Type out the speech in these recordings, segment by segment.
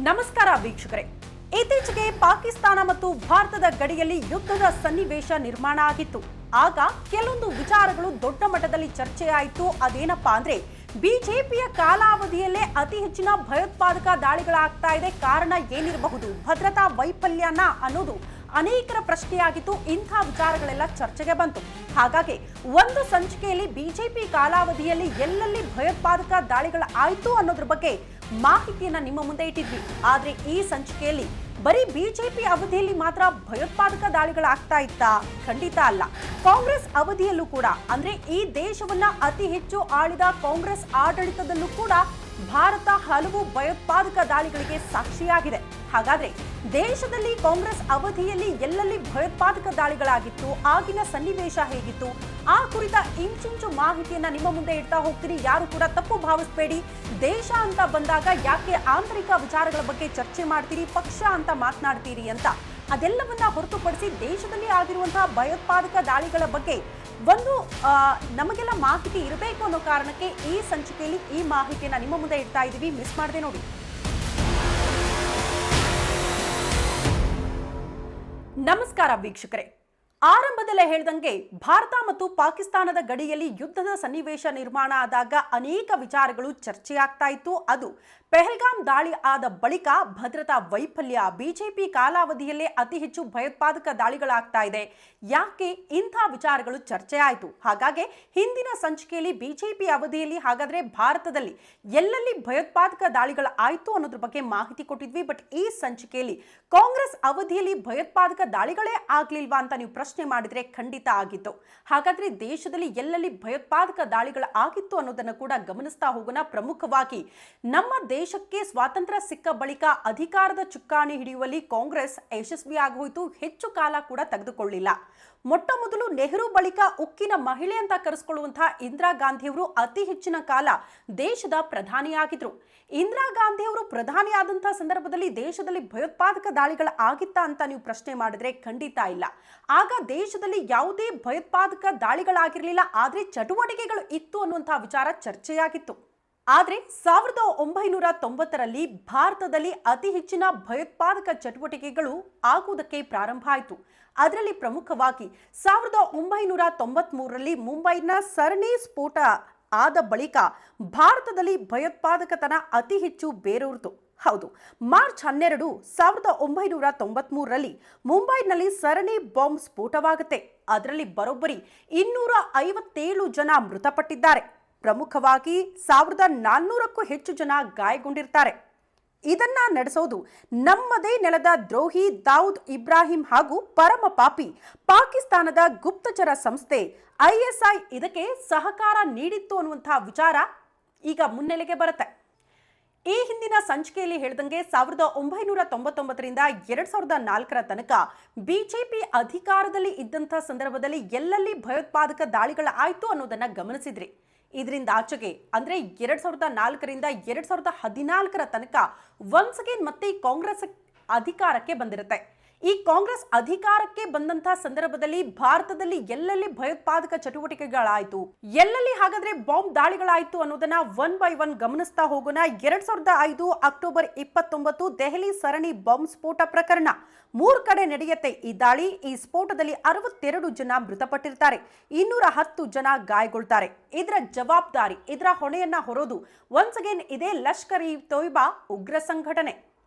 ನಮಸ್ಕಾರ ವೀಕ್ಷಕರೇ. ಇತ್ತೀಚೆಗೆ ಪಾಕಿಸ್ತಾನ ಮತ್ತು ಭಾರತದ ಗಡಿಯಲ್ಲಿ ಯುದ್ಧದ ಸನ್ನಿವೇಶ ನಿರ್ಮಾಣ ಆಗಿತ್ತು. ಆಗ ಕೆಲವೊಂದು ವಿಚಾರಗಳು ದೊಡ್ಡ ಮಟ್ಟದಲ್ಲಿ ಚರ್ಚೆಯಾಯಿತು. ಅದೇನಪ್ಪಾ ಅಂದ್ರೆ ಬಿಜೆಪಿಯ ಕಾಲಾವಧಿಯಲ್ಲೇ ಅತಿ ಹೆಚ್ಚಿನ ಭಯೋತ್ಪಾದಕ ದಾಳಿಗಳಾಗ್ತಾ ಇದೆ. ಕಾರಣ ಏನಿರಬಹುದು? ಭದ್ರತಾ ವೈಫಲ್ಯನ ಅನ್ನೋದು ಅನೇಕರ ಪ್ರಶ್ನೆಯಾಗಿತ್ತು. ಇಂಥ ವಿಚಾರಗಳೆಲ್ಲ ಚರ್ಚೆಗೆ ಬಂತು. ಹಾಗಾಗಿ ಒಂದು ಸಂಚಿಕೆಯಲ್ಲಿ ಬಿಜೆಪಿ ಕಾಲಾವಧಿಯಲ್ಲಿ ಎಲ್ಲೆಲ್ಲಿ ಭಯೋತ್ಪಾದಕ ದಾಳಿಗಳಾಯಿತು ಅನ್ನೋದ್ರ ಬಗ್ಗೆ ಮಾಹಿತಿಯನ್ನ ನಿಮ್ಮ ಮುಂದೆ ಇಟ್ಟಿದ್ವಿ. ಆದ್ರೆ ಈ ಸಂಚಿಕೆಯಲ್ಲಿ ಬರೀ ಬಿಜೆಪಿ ಅವಧಿಯಲ್ಲಿ ಮಾತ್ರ ಭಯೋತ್ಪಾದಕ ದಾಳಿಗಳಾಗ್ತಾ ಇತ್ತಾ? ಖಂಡಿತ ಅಲ್ಲ. ಕಾಂಗ್ರೆಸ್ ಅವಧಿಯಲ್ಲೂ ಕೂಡ, ಅಂದ್ರೆ ಈ ದೇಶವನ್ನ ಅತಿ ಹೆಚ್ಚು ಆಳಿದ ಕಾಂಗ್ರೆಸ್ ಆಡಳಿತದಲ್ಲೂ ಕೂಡ ಭಾರತ ಹಲವು ಭಯೋತ್ಪಾದಕ ದಾಳಿಗಳಿಗೆ ಸಾಕ್ಷಿಯಾಗಿದೆ. ಹಾಗಾದ್ರೆ ದೇಶದಲ್ಲಿ ಕಾಂಗ್ರೆಸ್ ಅವಧಿಯಲ್ಲಿ ಎಲ್ಲೆಲ್ಲಿ ಭಯೋತ್ಪಾದಕ ದಾಳಿಗಳಾಗಿತ್ತು, ಆಗಿನ ಸನ್ನಿವೇಶ ಹೇಗಿತ್ತು, ಆ ಕುರಿತ ಇಂಚಿಂಚು ಮಾಹಿತಿಯನ್ನ ನಿಮ್ಮ ಮುಂದೆ ಇಡ್ತಾ ಹೋಗ್ತೀನಿ. ಯಾರು ಕೂಡ ತಪ್ಪು ಭಾವಿಸಬೇಡಿ. ದೇಶ ಅಂತ ಬಂದಾಗ ಯಾಕೆ ಆಂತರಿಕ ವಿಚಾರಗಳ ಬಗ್ಗೆ ಚರ್ಚೆ ಮಾಡ್ತೀರಿ, ಪಕ್ಷ ಅಂತ ಮಾತನಾಡ್ತೀರಿ ಅಂತ ಅದೆಲ್ಲವನ್ನ ಹೊರತುಪಡಿಸಿ ದೇಶದಲ್ಲಿ ಆಗಿರುವಂತಹ ಭಯೋತ್ಪಾದಕ ದಾಳಿಗಳ ಬಗ್ಗೆ ಒಂದು ನಮಗೆಲ್ಲ ಮಾಹಿತಿ ಇರಬೇಕು ಅನ್ನೋ ಕಾರಣಕ್ಕೆ ಈ ಸಂಚಿಕೆಯಲ್ಲಿ ಈ ಮಾಹಿತಿಯನ್ನ ನಿಮ್ಮ ಮುಂದೆ ಇಡ್ತಾ ಇದ್ದೀವಿ. ಮಿಸ್ ಮಾಡದೆ ನೋಡಿ. ನಮಸ್ಕಾರ ವೀಕ್ಷಕರೇ. ಆರಂಭದಲ್ಲೇ ಹೇಳ್ದಂಗೆ ಭಾರತ ಮತ್ತು ಪಾಕಿಸ್ತಾನದ ಗಡಿಯಲ್ಲಿ ಯುದ್ಧದ ಸನ್ನಿವೇಶ ನಿರ್ಮಾಣ ಆದಾಗ ಅನೇಕ ವಿಚಾರಗಳು ಚರ್ಚೆಯಾಗ್ತಾ ಇತ್ತು. ಅದು ಪೆಹಲ್ಗಾಮ್ ದಾಳಿ ಆದ ಬಳಿಕ ಭದ್ರತಾ ವೈಫಲ್ಯ, ಬಿಜೆಪಿ ಕಾಲಾವಧಿಯಲ್ಲೇ ಅತಿ ಹೆಚ್ಚು ಭಯೋತ್ಪಾದಕ ದಾಳಿಗಳಾಗ್ತಾ ಇದೆ. ಯಾಕೆ ಇಂಥ ವಿಚಾರಗಳು ಚರ್ಚೆ ಆಯಿತು? ಹಾಗಾಗಿ ಹಿಂದಿನ ಸಂಚಿಕೆಯಲ್ಲಿ ಬಿಜೆಪಿ ಅವಧಿಯಲ್ಲಿ ಹಾಗಾದ್ರೆ ಭಾರತದಲ್ಲಿ ಎಲ್ಲೆಲ್ಲಿ ಭಯೋತ್ಪಾದಕ ದಾಳಿಗಳು ಆಯಿತು ಅನ್ನೋದ್ರ ಬಗ್ಗೆ ಮಾಹಿತಿ ಕೊಟ್ಟಿದ್ವಿ. ಬಟ್ ಈ ಸಂಚಿಕೆಯಲ್ಲಿ ಕಾಂಗ್ರೆಸ್ ಅವಧಿಯಲ್ಲಿ ಭಯೋತ್ಪಾದಕ ದಾಳಿಗಳೇ ಆಗ್ಲಿಲ್ವಾ ಅಂತ ನೀವು ಪ್ರಶ್ನೆ ಮಾಡಿದ್ರೆ ಖಂಡಿತ ಆಗಿತ್ತು. ಹಾಗಾದ್ರೆ ದೇಶದಲ್ಲಿ ಎಲ್ಲೆಲ್ಲಿ ಭಯೋತ್ಪಾದಕ ದಾಳಿಗಳು ಆಗಿತ್ತು ಅನ್ನೋದನ್ನು ಕೂಡ ಗಮನಿಸ್ತಾ ಹೋಗೋಣ. ಪ್ರಮುಖವಾಗಿ ನಮ್ಮ ದೇಶಕ್ಕೆ ಸ್ವಾತಂತ್ರ್ಯ ಸಿಕ್ಕ ಬಳಿಕ ಅಧಿಕಾರದ ಚುಕ್ಕಾಣಿ ಹಿಡಿಯುವಲ್ಲಿ ಕಾಂಗ್ರೆಸ್ ಯಶಸ್ವಿಯಾಗೋಯ್ತು. ಹೆಚ್ಚು ಕಾಲ ಕೂಡ ತೆಗೆದುಕೊಳ್ಳಿಲ್ಲ. ಮೊಟ್ಟ ಮೊದಲು ನೆಹರು ಬಳಿಕ ಉಕ್ಕಿನ ಮಹಿಳೆ ಅಂತ ಕರೆಸಿಕೊಳ್ಳುವಂತಹ ಇಂದಿರಾ ಗಾಂಧಿಯವರು ಅತಿ ಹೆಚ್ಚಿನ ಕಾಲ ದೇಶದ ಪ್ರಧಾನಿಯಾಗಿದ್ರು. ಇಂದಿರಾ ಗಾಂಧಿಯವರು ಪ್ರಧಾನಿಯಾದಂತಹ ಸಂದರ್ಭದಲ್ಲಿ ದೇಶದಲ್ಲಿ ಭಯೋತ್ಪಾದಕ ದಾಳಿಗಳು ಆಗಿತ್ತಾ ಅಂತ ನೀವು ಪ್ರಶ್ನೆ ಮಾಡಿದ್ರೆ ಖಂಡಿತ ಇಲ್ಲ. ಆಗ ದೇಶದಲ್ಲಿ ಯಾವುದೇ ಭಯೋತ್ಪಾದಕ ದಾಳಿಗಳಾಗಿರಲಿಲ್ಲ. ಆದ್ರೆ ಚಟುವಟಿಕೆಗಳು ಇತ್ತು ಅನ್ನುವಂತಹ ವಿಚಾರ ಚರ್ಚೆಯಾಗಿತ್ತು. ಆದರೆ 1990ರಲ್ಲಿ ಭಾರತದಲ್ಲಿ ಅತಿ ಹೆಚ್ಚಿನ ಭಯೋತ್ಪಾದಕ ಚಟುವಟಿಕೆಗಳು ಆಗುವುದಕ್ಕೆ ಪ್ರಾರಂಭ ಆಯಿತು. ಅದರಲ್ಲಿ ಪ್ರಮುಖವಾಗಿ 1993ರಲ್ಲಿ ಮುಂಬೈನ ಸರಣಿ ಸ್ಫೋಟ ಆದ ಬಳಿಕ ಭಾರತದಲ್ಲಿ ಭಯೋತ್ಪಾದಕತನ ಅತಿ ಹೆಚ್ಚು ಬೇರೂರಿತು. ಹೌದು, ಮಾರ್ಚ್ 12, 1993ರಲ್ಲಿ ಮುಂಬೈನಲ್ಲಿ ಸರಣಿ ಬಾಂಬ್ ಸ್ಫೋಟವಾಗುತ್ತೆ. ಅದರಲ್ಲಿ ಬರೋಬ್ಬರಿ 257 ಜನ ಮೃತಪಟ್ಟಿದ್ದಾರೆ. ಪ್ರಮುಖವಾಗಿ 1400ಕ್ಕೂ ಹೆಚ್ಚು ಜನ ಗಾಯಗೊಂಡಿರ್ತಾರೆ. ಇದನ್ನ ನಡೆಸೋದು ನಮ್ಮದೇ ನೆಲದ ದ್ರೋಹಿ ದಾವೂದ್ ಇಬ್ರಾಹಿಂ ಹಾಗೂ ಪರಮ ಪಾಪಿ ಪಾಕಿಸ್ತಾನದ ಗುಪ್ತಚರ ಸಂಸ್ಥೆ ISI ಇದಕ್ಕೆ ಸಹಕಾರ ನೀಡಿತ್ತು ಅನ್ನುವಂತಹ ವಿಚಾರ ಈಗ ಮುನ್ನೆಲೆಗೆ ಬರುತ್ತೆ. ಈ ಹಿಂದಿನ ಸಂಚಿಕೆಯಲ್ಲಿ ಹೇಳಿದಂಗೆ 1999ರಿಂದ 2004ರ ತನಕ ಬಿಜೆಪಿ ಅಧಿಕಾರದಲ್ಲಿ ಇದ್ದಂತಹ ಸಂದರ್ಭದಲ್ಲಿ ಎಲ್ಲೆಲ್ಲಿ ಭಯೋತ್ಪಾದಕ ದಾಳಿಗಳಾಯಿತು ಅನ್ನೋದನ್ನ ಗಮನಿಸಿದ್ರಿ. ಇದರಿಂದ ಆಚೆಗೆ ಅಂದ್ರೆ 2004ರಿಂದ 2014ರ ತನಕ ಒನ್ಸ್ ಅಗೇನ್ ಮತ್ತೆ ಕಾಂಗ್ರೆಸ್ ಅಧಿಕಾರಕ್ಕೆ ಬಂದಿರುತ್ತೆ. ಈ ಕಾಂಗ್ರೆಸ್ ಅಧಿಕಾರಕ್ಕೆ ಬಂದಂತಹ ಸಂದರ್ಭದಲ್ಲಿ ಭಾರತದಲ್ಲಿ ಎಲ್ಲೆಲ್ಲಿ ಭಯೋತ್ಪಾದಕ ಚಟುವಟಿಕೆಗಳಾಯಿತು, ಎಲ್ಲೆಲ್ಲಿ ಹಾಗಾದ್ರೆ ಬಾಂಬ್ ದಾಳಿಗಳಾಯಿತು ಅನ್ನೋದನ್ನ ಒನ್ ಬೈ ಒನ್ ಗಮನಿಸ್ತಾ ಹೋಗೋಣ. 2005 ಅಕ್ಟೋಬರ್ 29 ದೆಹಲಿ ಸರಣಿ ಬಾಂಬ್ ಸ್ಫೋಟ ಪ್ರಕರಣ. 3 ಕಡೆ ನಡೆಯುತ್ತೆ ಈ ದಾಳಿ. ಈ ಸ್ಫೋಟದಲ್ಲಿ 62 ಜನ ಮೃತಪಟ್ಟಿರ್ತಾರೆ, 210 ಜನ ಗಾಯಗೊಳ್ತಾರೆ. ಇದರ ಜವಾಬ್ದಾರಿ, ಇದರ ಹೊಣೆಯನ್ನ ಹೊರೋದು ಒನ್ಸ್ ಅಗೇನ್ ಇದೇ ಲಷ್ಕರ್ ಇ ತೊಯ್ಬಾ ಉಗ್ರ ಸಂಘಟನೆ.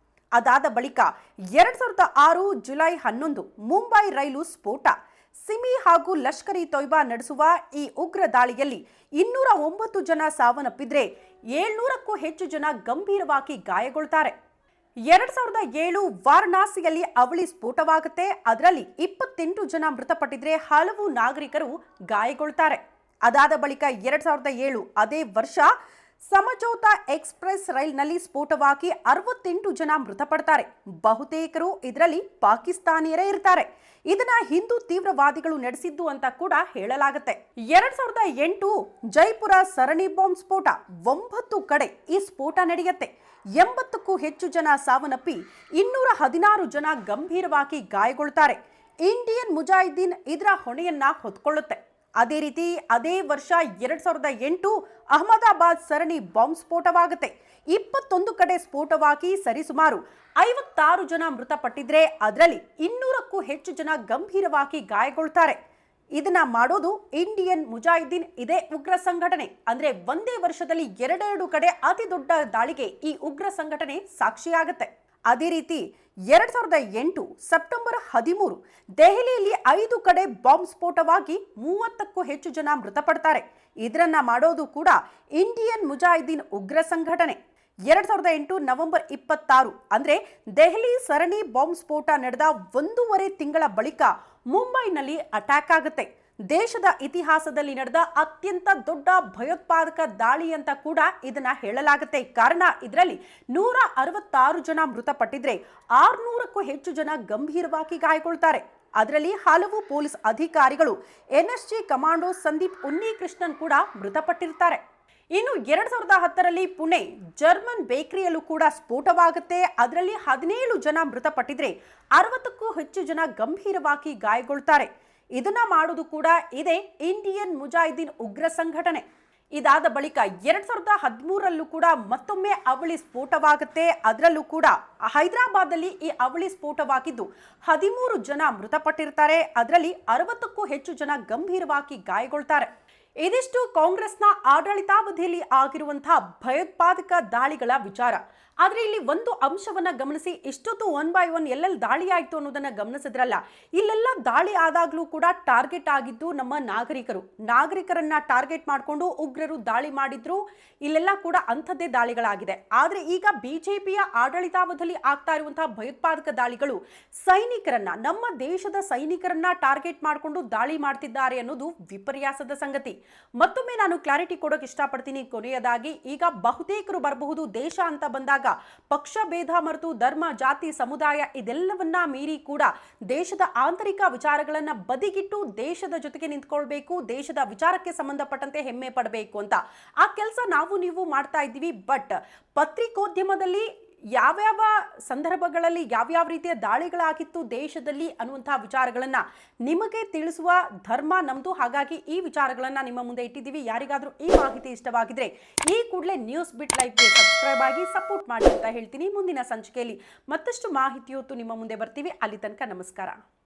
ಅದಾದ ಬಳಿಕ 2006 ಜುಲೈ 11 ಮುಂಬೈ ರೈಲು ಸ್ಫೋಟ. ಸಿಮಿ ಹಾಗೂ ಲಷ್ಕರ್ ಇ ತೊಯ್ಬಾ ನಡೆಸುವ ಈ ಉಗ್ರ ದಾಳಿಯಲ್ಲಿ 209 ಜನ ಸಾವನ್ನಪ್ಪಿದ್ರೆ 700ಕ್ಕೂ ಹೆಚ್ಚು ಜನ ಗಂಭೀರವಾಗಿ ಗಾಯಗೊಳ್ತಾರೆ. 2007 ವಾರಣಾಸಿಯಲ್ಲಿ ಅವಳಿ ಸ್ಫೋಟವಾಗುತ್ತೆ. ಅದರಲ್ಲಿ 28 ಜನ ಮೃತಪಟ್ಟಿದ್ರೆ ಹಲವು ನಾಗರಿಕರು ಗಾಯಗೊಳ್ತಾರೆ. ಅದಾದ ಬಳಿಕ 2007 ಅದೇ ವರ್ಷ ಸಮಜೌತಾ ಎಕ್ಸ್ಪ್ರೆಸ್ ರೈಲ್ನಲ್ಲಿ ಸ್ಫೋಟವಾಗಿ 68 ಜನ ಮೃತಪಡ್ತಾರೆ. ಬಹುತೇಕರು ಇದರಲ್ಲಿ ಪಾಕಿಸ್ತಾನಿಯರೇ ಇರ್ತಾರೆ. ಇದನ್ನ ಹಿಂದೂ ತೀವ್ರವಾದಿಗಳು ನಡೆಸಿದ್ದು ಅಂತ ಕೂಡ ಹೇಳಲಾಗುತ್ತೆ. 2008 ಜೈಪುರ ಸರಣಿ ಬಾಂಬ್ ಸ್ಫೋಟ. 9 ಕಡೆ ಈ ಸ್ಫೋಟ ನಡೆಯುತ್ತೆ. 80ಕ್ಕೂ ಹೆಚ್ಚು ಜನ ಸಾವನ್ನಪ್ಪಿ 216 ಜನ ಗಂಭೀರವಾಗಿ ಗಾಯಗೊಳ್ತಾರೆ. ಇಂಡಿಯನ್ ಮುಜಾಹಿದೀನ್ ಇದರ ಹೊಣೆಯನ್ನ ಹೊತ್ಕೊಳ್ಳುತ್ತೆ. ಅದೇ ರೀತಿ ಅದೇ ವರ್ಷ 2008 ಅಹಮದಾಬಾದ್ ಸರಣಿ ಬಾಂಬ್ ಸ್ಫೋಟವಾಗುತ್ತೆ. 21 ಕಡೆ ಸ್ಫೋಟವಾಗಿ ಸರಿಸುಮಾರು 56 ಜನ ಮೃತಪಟ್ಟಿದ್ರೆ ಅದರಲ್ಲಿ 200ಕ್ಕೂ ಹೆಚ್ಚು ಜನ ಗಂಭೀರವಾಗಿ ಗಾಯಗೊಳ್ತಾರೆ. ಇದನ್ನ ಮಾಡೋದು ಇಂಡಿಯನ್ ಮುಜಾಹಿದೀನ್. ಇದೇ ಉಗ್ರ ಸಂಘಟನೆ. ಅಂದ್ರೆ ಒಂದೇ ವರ್ಷದಲ್ಲಿ ಎರಡೆರಡು ಕಡೆ ಅತಿ ದೊಡ್ಡ ದಾಳಿಗೆ ಈ ಉಗ್ರ ಸಂಘಟನೆ ಸಾಕ್ಷಿಯಾಗುತ್ತೆ. ಅದೇ ರೀತಿ 2008 ಸೆಪ್ಟೆಂಬರ್ 13 ದೆಹಲಿಯಲ್ಲಿ 5 ಕಡೆ ಬಾಂಬ್ ಸ್ಫೋಟವಾಗಿ 30ಕ್ಕೂ ಹೆಚ್ಚು ಜನ ಮೃತಪಡ್ತಾರೆ. ಇದನ್ನ ಮಾಡೋದು ಕೂಡ ಇಂಡಿಯನ್ ಮುಜಾಹಿದೀನ್ ಉಗ್ರ ಸಂಘಟನೆ. 2008 ನವೆಂಬರ್ 26 ಅಂದ್ರೆ ದೆಹಲಿ ಸರಣಿ ಬಾಂಬ್ ಸ್ಫೋಟ ನಡೆದ 1.5 ತಿಂಗಳ ಬಳಿಕ ಮುಂಬೈನಲ್ಲಿ ಅಟ್ಯಾಕ್ ಆಗುತ್ತೆ. ದೇಶದ ಇತಿಹಾಸದಲ್ಲಿ ನಡೆದ ಅತ್ಯಂತ ದೊಡ್ಡ ಭಯೋತ್ಪಾದಕ ದಾಳಿ ಅಂತ ಕೂಡ ಇದನ್ನ ಹೇಳಲಾಗುತ್ತೆ. ಕಾರಣ ಇದರಲ್ಲಿ 166 ಜನ ಮೃತಪಟ್ಟಿದ್ರೆ 600ಕ್ಕೂ ಹೆಚ್ಚು ಜನ ಗಂಭೀರವಾಗಿ ಗಾಯಗೊಳ್ತಾರೆ. ಅದರಲ್ಲಿ ಹಲವು ಪೊಲೀಸ್ ಅಧಿಕಾರಿಗಳು, ಎನ್ಎಸ್ಜಿ ಕಮಾಂಡೋ ಸಂದೀಪ್ ಉನ್ನಿಕೃಷ್ಣನ್ ಕೂಡ ಮೃತಪಟ್ಟಿರ್ತಾರೆ. ಇನ್ನು 2010ರಲ್ಲಿ ಪುಣೆ ಜರ್ಮನ್ ಬೇಕರಿಯಲ್ಲೂ ಕೂಡ ಸ್ಫೋಟವಾಗುತ್ತೆ. ಅದರಲ್ಲಿ 17 ಜನ ಮೃತಪಟ್ಟಿದ್ರೆ 60ಕ್ಕೂ ಹೆಚ್ಚು ಜನ ಗಂಭೀರವಾಗಿ ಗಾಯಗೊಳ್ತಾರೆ. ಇದನ್ನ ಮಾಡೋದು ಕೂಡ ಇದೇ ಇಂಡಿಯನ್ ಮುಜಾಹಿದೀನ್ ಉಗ್ರ ಸಂಘಟನೆ. ಇದಾದ ಬಳಿಕ 2013ರಲ್ಲೂ ಕೂಡ ಮತ್ತೊಮ್ಮೆ ಅವಳಿ ಸ್ಫೋಟವಾಗುತ್ತೆ. ಅದರಲ್ಲೂ ಕೂಡ ಹೈದರಾಬಾದಲ್ಲಿ ಈ ಅವಳಿ ಸ್ಫೋಟವಾಗಿದ್ದು 13 ಜನ ಮೃತಪಟ್ಟಿರ್ತಾರೆ. ಅದರಲ್ಲಿ 60ಕ್ಕೂ ಹೆಚ್ಚು ಜನ ಗಂಭೀರವಾಗಿ ಗಾಯಗೊಳ್ತಾರೆ. ಇದಿಷ್ಟು ಕಾಂಗ್ರೆಸ್ನ ಆಡಳಿತಾವಧಿಯಲ್ಲಿ ಆಗಿರುವಂತಹ ಭಯೋತ್ಪಾದಕ ದಾಳಿಗಳ ವಿಚಾರ. ಆದರೆ ಇಲ್ಲಿ ಒಂದು ಅಂಶವನ್ನ ಗಮನಿಸಿ, ಇಷ್ಟೊತ್ತು 1 by 1 ಎಲ್ಲೆಲ್ಲಿ ದಾಳಿ ಆಯಿತು ಅನ್ನೋದನ್ನ ಗಮನಿಸಿದ್ರಲ್ಲ, ಇಲ್ಲೆಲ್ಲ ದಾಳಿ ಆದಾಗಲೂ ಕೂಡ ಟಾರ್ಗೆಟ್ ಆಗಿದ್ದು ನಮ್ಮ ನಾಗರಿಕರನ್ನ ಟಾರ್ಗೆಟ್ ಮಾಡಿಕೊಂಡು ಉಗ್ರರು ದಾಳಿ ಮಾಡಿದ್ರು. ಇಲ್ಲೆಲ್ಲ ಕೂಡ ಅಂಥದ್ದೇ ದಾಳಿಗಳಾಗಿದೆ. ಆದರೆ ಈಗ ಬಿಜೆಪಿಯ ಆಡಳಿತಾವಧಿಯಲ್ಲಿ ಆಗ್ತಾ ಇರುವಂತಹ ಭಯೋತ್ಪಾದಕ ದಾಳಿಗಳು ಸೈನಿಕರನ್ನ, ನಮ್ಮ ದೇಶದ ಸೈನಿಕರನ್ನ ಟಾರ್ಗೆಟ್ ಮಾಡಿಕೊಂಡು ದಾಳಿ ಮಾಡ್ತಿದ್ದಾರೆ ಅನ್ನೋದು ವಿಪರ್ಯಾಸದ ಸಂಗತಿ. ಮತ್ತೊಮ್ಮೆ ನಾನು ಕ್ಲಾರಿಟಿ ಕೊಡೋಕೆ ಇಷ್ಟಪಡ್ತೀನಿ. ಕೊನೆಯದಾಗಿ, ಈಗ ಬಹುತೇಕರು ಬರಬಹುದು, ದೇಶ ಅಂತ ಬಂದಾಗ ಪಕ್ಷ ಭೇದ ಮರೆತು ಧರ್ಮ, ಜಾತಿ, ಸಮುದಾಯ ಇದೆಲ್ಲವನ್ನ ಮೀರಿ ಕೂಡ ದೇಶದ ಆಂತರಿಕ ವಿಚಾರಗಳನ್ನ ಬದಿಗಿಟ್ಟು ದೇಶದ ಜೊತೆಗೆ ನಿಂತ್ಕೊಳ್ಬೇಕು, ದೇಶದ ವಿಚಾರಕ್ಕೆ ಸಂಬಂಧಪಟ್ಟಂತೆ ಹೆಮ್ಮೆ ಪಡಬೇಕು ಅಂತ ಆ ಕೆಲಸ ನೀವು ಮಾಡ್ತಾ ಇದ್ದೀವಿ. ಬಟ್ ಪತ್ರಿಕೋದ್ಯಮದಲ್ಲಿ ಯಾವ್ಯಾವ ಸಂದರ್ಭಗಳಲ್ಲಿ ಯಾವ್ಯಾವ ರೀತಿಯ ದಾಳಿಗಳಾಗಿತ್ತು ದೇಶದಲ್ಲಿ ಅನ್ನುವಂತಹ ವಿಚಾರಗಳನ್ನ ನಿಮಗೆ ತಿಳಿಸುವ ಧರ್ಮ ನಮ್ದು. ಹಾಗಾಗಿ ಈ ವಿಚಾರಗಳನ್ನ ನಿಮ್ಮ ಮುಂದೆ ಇಟ್ಟಿದ್ದೀವಿ. ಯಾರಿಗಾದ್ರೂ ಈ ಮಾಹಿತಿ ಇಷ್ಟವಾಗಿದ್ರೆ ಈ ಕೂಡಲೇ ನ್ಯೂಸ್ ಬಿಟ್ ಲೈವ್ಗೆ ಸಬ್ಸ್ಕ್ರೈಬ್ ಆಗಿ ಸಪೋರ್ಟ್ ಮಾಡಿ ಅಂತ ಹೇಳ್ತೀನಿ. ಮುಂದಿನ ಸಂಚಿಕೆಯಲ್ಲಿ ಮತ್ತಷ್ಟು ಮಾಹಿತಿಯೊತ್ತು ನಿಮ್ಮ ಮುಂದೆ ಬರ್ತೀವಿ. ಅಲ್ಲಿ ತನಕ ನಮಸ್ಕಾರ.